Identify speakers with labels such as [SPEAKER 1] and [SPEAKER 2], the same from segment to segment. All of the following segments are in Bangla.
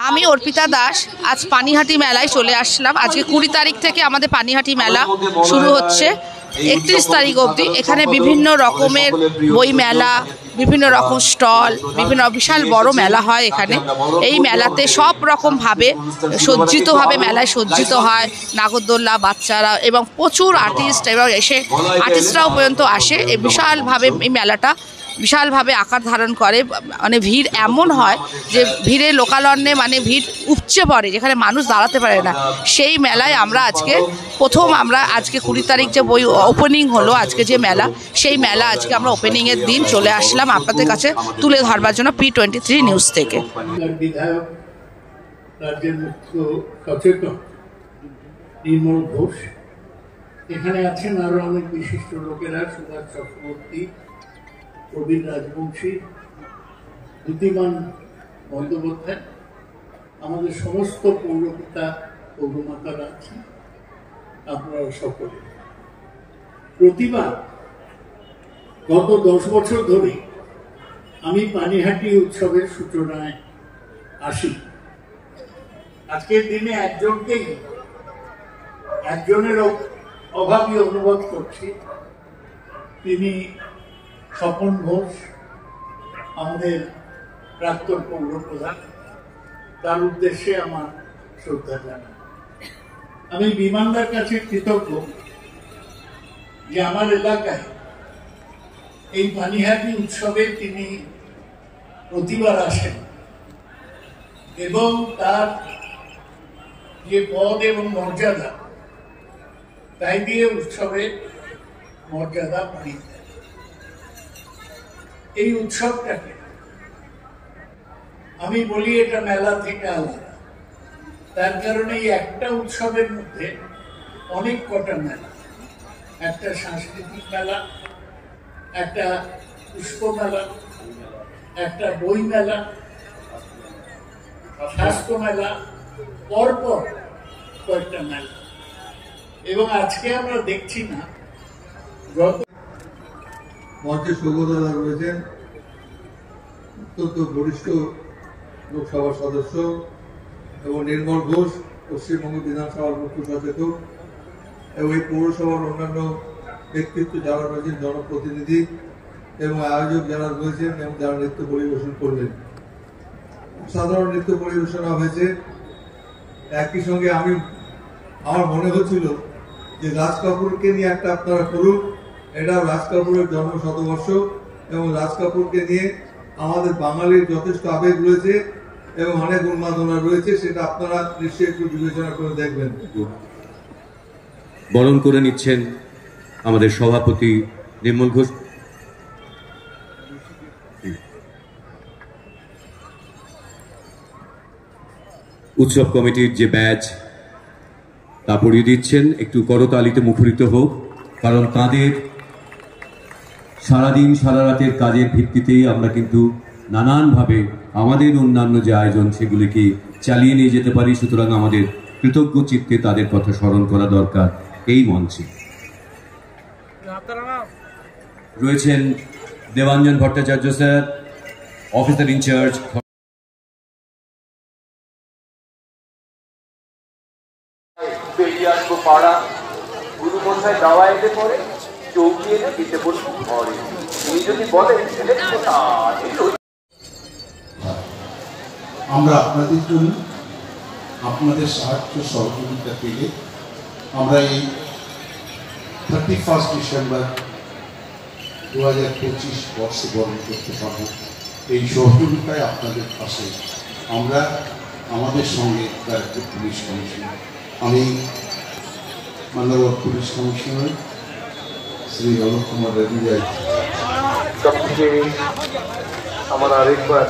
[SPEAKER 1] আমি অর্পিতা দাস আজ পানিহাটি মেলায় চলে আসলাম। আজকে 20 তারিখ থেকে আমাদের পানিহাটি মেলা শুরু হচ্ছে 31 তারিখ অবধি। এখানে বিভিন্ন রকমের বই মেলা, বিভিন্ন রকম স্টল, বিভিন্ন বিশাল বড় মেলা হয় এখানে। এই মেলাতে সব রকমভাবে সজ্জিতভাবে মেলায় সজ্জিত হয় নাগরদোল্লা, বাচ্চারা এবং প্রচুর আর্টিস্ট এবং আর্টিস্টরাও পর্যন্ত আসে। এই বিশালভাবে এই মেলাটা বিশালভাবে আকার ধারণ করে। মানে ভিড় এমন হয় যে ভিড়ে লোকালন্যে মানে ভিড় উপচে পড়ে, যেখানে মানুষ দাঁড়াতে পারে না। সেই মেলায় আমরা আজকে 20 তারিখ যে বই ওপেনিং হলো, আজকে যে মেলা, সেই মেলা আজকে আমরা ওপেনিংয়ের দিন চলে আসলাম আপনাদের কাছে তুলে ধরবার জন্য P23 নিউজ থেকে।
[SPEAKER 2] বিধায়ক, রাজ্যের মুখ্য সচেতন নির্মল ঘোষ, এখানে আছেন আরো অনেক বিশিষ্ট লোকেরা, সুভাষ চক্রবর্তী, প্রবীণ রাজবংশী, বুদ্ধিমান বন্দ্যোপাধ্যায়, আমাদের সমস্ত পৌরপিতা পৌরমাতারা আছেন, আপনারা সকলে। প্রতিবার গত 10 বছর ধরে আমি পানিহাটি উৎসবের সূচনায় আসি। আজকের দিনে একজনের অভাবই অনুভব করছি, তিনি স্বপন ঘোষ, আমাদের প্রাক্তন পৌর প্রধান। তার উদ্দেশ্যে আমার শ্রদ্ধা জানাই। আমি বিমানদার কাছে কৃতজ্ঞ যে আমার এলাকায় এই পানিহাটি উৎসবে তিনি প্রতিবার আসেন এবং তার যে পদ এবং মর্যাদা, তাই দিয়ে উৎসবের মর্যাদা বাড়িয়ে দেয়। এই উৎসবটাকে আমি বলি এটা মেলা থেকে আলাদা, তার কারণে এই একটা উৎসবের মধ্যে অনেক কটা মেলা, একটা সাংস্কৃতিক মেলা, একটা পুষ্প মেলা, একটা বই মেলা, স্বাস্থ্য মেলা, পরপর কয়েকটা মেলা। এবং আজকে আমরা দেখছি না
[SPEAKER 3] মঞ্চে সৌগতদা রয়েছেন, অত্যন্ত বরিষ্ঠ লোকসভার সদস্য, এবং নির্মল ঘোষ, পশ্চিমবঙ্গ বিধানসভার মুখ্য সচেতক, এবং এই পৌরসভার অন্যান্য ব্যক্তিত্ব যারা রয়েছেন, জনপ্রতিনিধি এবং আয়োজক যারা রয়েছেন এবং যারা নৃত্য পরিবেশন করলেন। সাধারণ নৃত্য পরিবেশনা হয়েছে। একই সঙ্গে আমার মনে হচ্ছিল যে রাজ কাপুরকে নিয়ে একটা আপনারা করুন। এটা রাজ কাপুরের জন্ম শতবর্ষ এবং রাজ কাপুরকে নিয়ে আমাদের বাঙালির যথেষ্ট আবেগ রয়েছে এবং অনেক উন্মাদনা রয়েছে, সেটা আপনারা নিশ্চয়ই একটু বিবেচনা করে দেখবেন।
[SPEAKER 4] বরণ করে নিচ্ছেন আমাদের সভাপতি নির্মল ঘোষ। উৎসব কমিটির যে ব্যাচ তা পরিয়ে দিচ্ছেন, একটু করতালিতে মুখরিত হোক, কারণ তাদের সারাদিন সারা রাতের কাজের ভিত্তিতেই আমরা কিন্তু নানানভাবে আমাদের অন্যান্য যে আয়োজন সেগুলিকে চালিয়ে নিয়ে যেতে পারি। সুতরাং আমাদের কৃতজ্ঞ চিত্তে তাদের কথা স্মরণ করা দরকার। এই মঞ্চে রয়েছেন Debanjan Bhattacharya sir, officer in charge.
[SPEAKER 5] পাড়া গুরু মশাই দাওয়া এলে পরে চৌকি এনে দিতে বলবো ঘরে। উনি যদি বলেন
[SPEAKER 6] আমরা আপনাদের জন্য আপনাদের সাহায্য সহযোগিতা পেলে আমরা এই 31 ডিসেম্বর 2025 বর্ষে বরণ করতে পারব। এই সহযোগিতায় আপনাদের পাশে আমরা, আমাদের সঙ্গে ব্যারাকপুর পুলিশ কমিশনার, আমি মান্যবর পুলিশ কমিশনার শ্রী অলোক কুমার রেড্ডি যাই।
[SPEAKER 5] সবথেকে আমার আরেকবার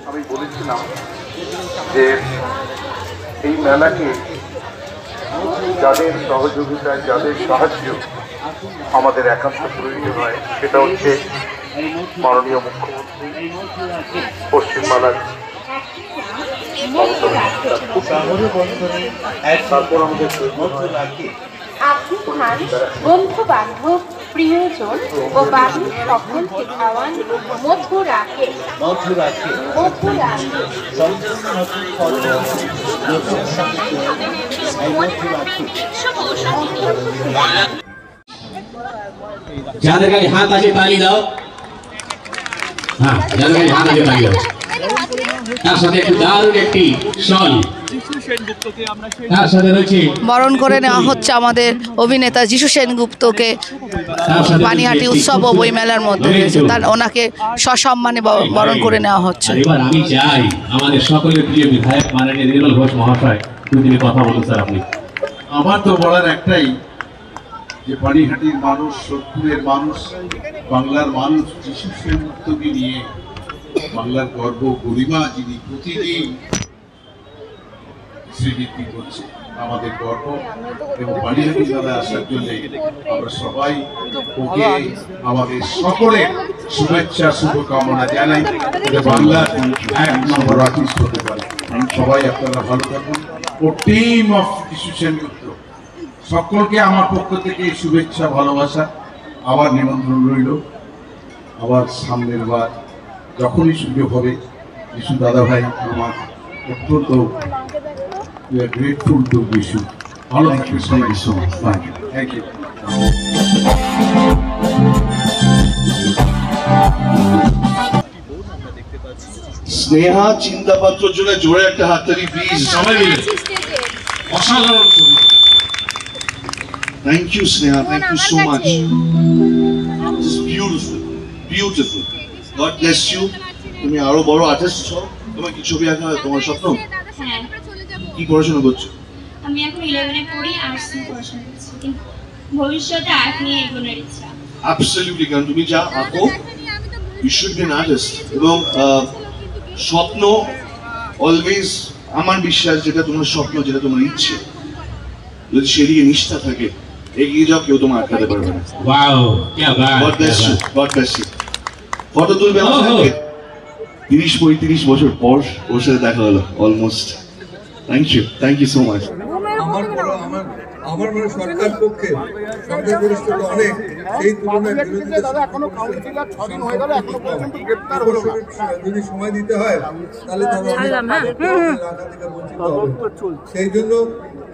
[SPEAKER 5] আমি বলেছিলাম যে এই মেলাকে যাদের সহযোগিতায়, যাদের সাহায্য আমাদের একান্ত প্রয়োজন হয়, সেটা হচ্ছে মাননীয় মুখ্যমন্ত্রী, পশ্চিমবাংলার
[SPEAKER 7] তারপর আমাদের বন্ধু বান্ধব প্রিয়জন ও বাড়ির সকলকে খাওয়ান মথুরাকে।
[SPEAKER 8] যাদের কাছে হাত আছে তালি দাও। হ্যাঁ, যাদের কাছে হাত আছে তালি দাও। তার সাথে একটু দারুণ একটি শল তার সাথে রয়েছে।
[SPEAKER 1] বরণ করে নেওয়া হচ্ছে আমাদের অভিনেতা যিশু সেনগুপ্তকে পানিহাটি উৎসব ও বইমেলার মধ্যে রয়েছে, তার ওনাকে সসম্মানে বরণ করে নেওয়া হচ্ছে।
[SPEAKER 8] এবার আমি চাই আমাদের সকলের প্রিয় বিধায়ক মাননীয় নির্মল ঘোষ মহাশয় দুদিনে কথা বলুন। স্যার আপনি।
[SPEAKER 6] আমার তো বলার একটাই যে পানিহাটির মানুষ, সোদপুরের মানুষ, বাংলার মানুষ যিশু সেনগুপ্তকে নিয়ে বাংলার গর্ব গরিমা যিনি প্রতিদিন শ্রীবৃদ্ধি করছে, আমাদের গর্ব। এবং পানিহাটি মেলায় আসার জন্য আমরা সবাই ওকে আমাদের সকলের শুভেচ্ছা শুভকামনা জানাই, যে বাংলার 1 নম্বর আর্টিস্ট হতে পারে। সবাই আপনারা ভালো থাকুন। ও টিম অফ যিশু সেনগুপ্ত সকলকে আমার পক্ষ থেকে শুভেচ্ছা ভালোবাসা, আবার নিমন্ত্রণ রইল। আবার সামনের বার যখনই সুযোগ হবে, যিশু দাদা ভাই আমার অত্যন্ত গ্রেটফুল টু যিশু। ভালো থাকবে সবাই। Thank you.
[SPEAKER 9] স্নেহা চিন্তাপাত্রর জন্য জোরে একটা হাততালি প্লিজ সবাই মিলে। অসাধারণ। Thank you, Sneha. Thank you so much. This is beautiful, beautiful. God bless you. তুমি আরো বড় আর্টিস্ট হও। তোমার কি ছবি আঁকা তোমার স্বপ্ন?
[SPEAKER 7] হ্যাঁ।
[SPEAKER 9] কি পড়াশোনা করছো?
[SPEAKER 7] আমি এখন 11 এ পড়ি, আর্টস নিয়ে পড়াশোনা করছি, কিন্তু ভবিষ্যতে আর্ট নিয়ে এগোনোর ইচ্ছা।
[SPEAKER 9] Absolutely, কারণ তুমি যা আঁকো, you should be an artist. এবং স্বপ্ন অলওয়েজ, আমার বিশ্বাস যেটা তোমার স্বপ্ন, যেটা তোমার ইচ্ছে, যদি সেদিকে নিষ্ঠা থাকে, এগিয়ে যাও, কেউ তোমার আটকাতে পারবে না।
[SPEAKER 8] ওয়াও, কি Baat.
[SPEAKER 9] God bless you, God bless you. Photo তুলবে আমার সঙ্গে? 30-35 বছর পর ওর সাথে দেখা হলো almost. Thank you so much.
[SPEAKER 3] আমার মনে সরকার পক্ষে সংখ্যাগরিষ্ঠতা অনেক, সেই তুলনায় বিরোধীদের যদি সময় দিতে হয় তাহলে বঞ্চিত হবে। সেই জন্য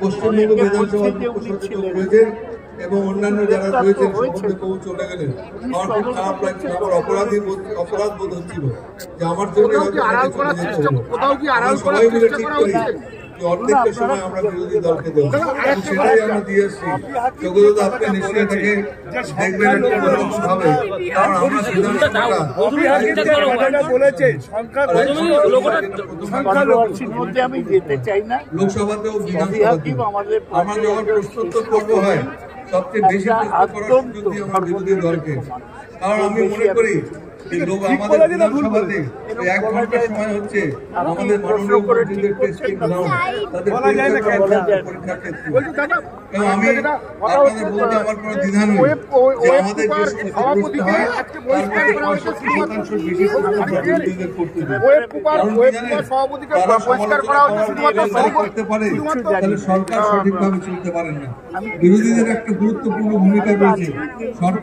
[SPEAKER 3] পশ্চিমবঙ্গ বিধানসভার মুখ্য সচেতক রয়েছেন এবং অন্যান্য যারা রয়েছেন সম্বন্ধে বহু চলে গেলেন। আমার খুব খারাপ লাগছিল, আমার অপরাধ বোধ হচ্ছিল যে আমার জন্য সবাই মিলে ঠিক করি অর্ধেকটা সময় আমরা বিরোধী দলকে দেবো, সেটাই আমরা দিয়ে এসছি। যোগ্যতা আপনি নিশ্চয়ই থেকে দেখবেন হবে, কারণ আমরা লোকসভাতেও বিধানসভাতেও আমরা যখন প্রশ্নোত্তর পর্ব হয় সবচেয়ে বেশি প্রশ্ন করার সুযোগ দিই আমার বিরোধী দলকে। কারণ আমি মনে করি আমাদের বিধানসভাতে 1 ঘন্টার সময় হচ্ছে আমাদের মাননীয় মন্ত্রীদের টেস্টিং গ্রাউন্ড, তাদের পরীক্ষার ক্ষেত্রে। এবং আমি আপনাদের বলতে আমার কোনো দ্বিধা নেই যে আমাদের যে প্রশ্ন হয় তার মধ্যে 65% বেশি বিরোধীদের করতে হবে। কারণ তারা সমালোচনা করতে পারে, তাহলে সরকার সঠিকভাবে চলতে পারেন না। বিরোধীদের একটা গুরুত্বপূর্ণ ভূমিকা রয়েছে। সরকার